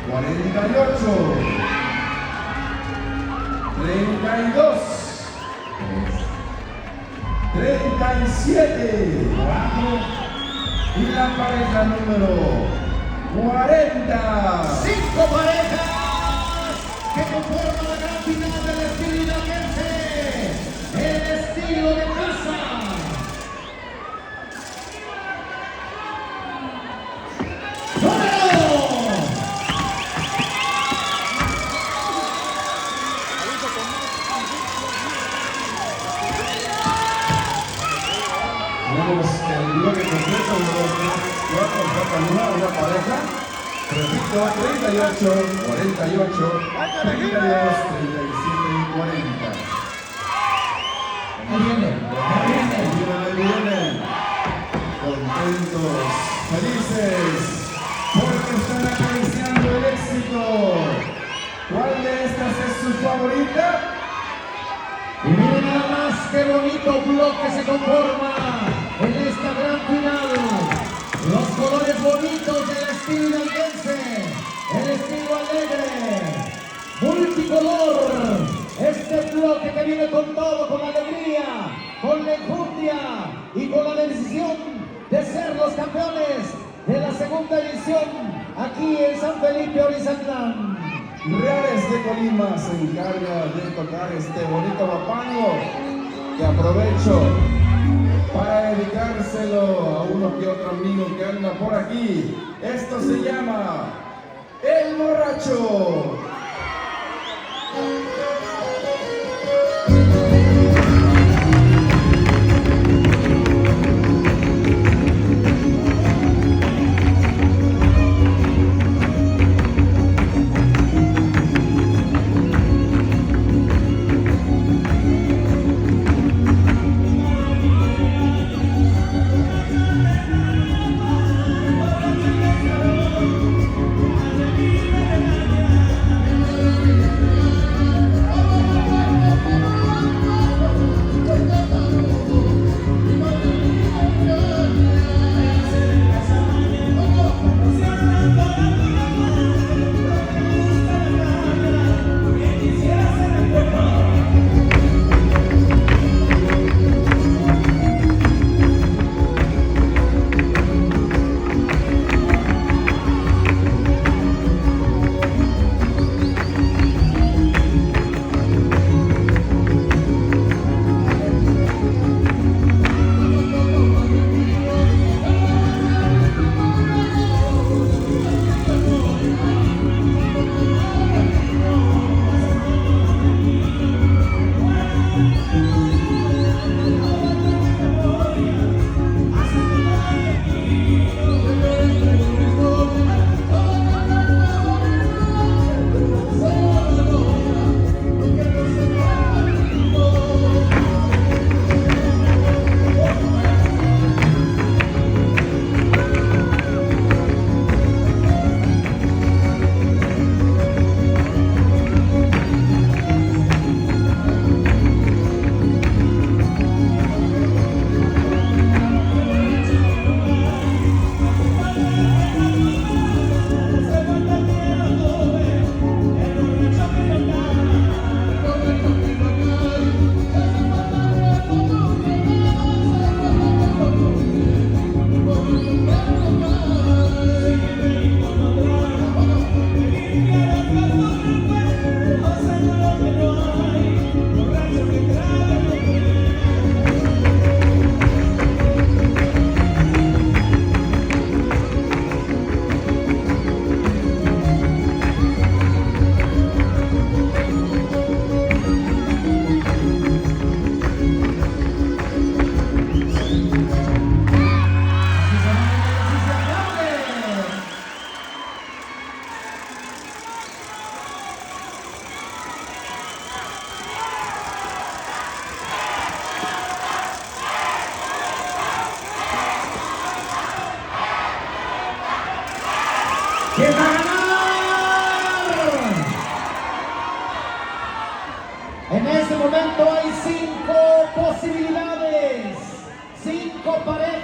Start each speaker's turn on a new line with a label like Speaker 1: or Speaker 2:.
Speaker 1: 48, 32, 37, y la pareja número 40.
Speaker 2: 5 parejas que conforman la gran final del estilo hidalguense, el estilo de casa.
Speaker 1: Tenemos el bloque completo, 1, 2, 3, 4, faltan una pareja. Repito, 38, 48, 32, 37 y 40.
Speaker 2: Ahí viene.
Speaker 1: Vienen. Contentos, felices, porque están acariciando el éxito. ¿Cuál de estas es su favorita?
Speaker 2: Y miren nada más qué bonito bloque se conforma en esta gran final. Los colores bonitos del estilo hidalguense, el estilo alegre, multicolor. Este bloque que viene con todo, con alegría, con la enjundia y con la decisión de ser los campeones de la segunda edición aquí en San Felipe Orizatlán.
Speaker 1: Reales de Colima se encarga de tocar este bonito guapango que aprovecho para dedicárselo a uno que otro amigo que anda por aquí. Esto se llama El Borracho.
Speaker 2: que va a ganar. En este momento hay 5 posibilidades, 5 parejas.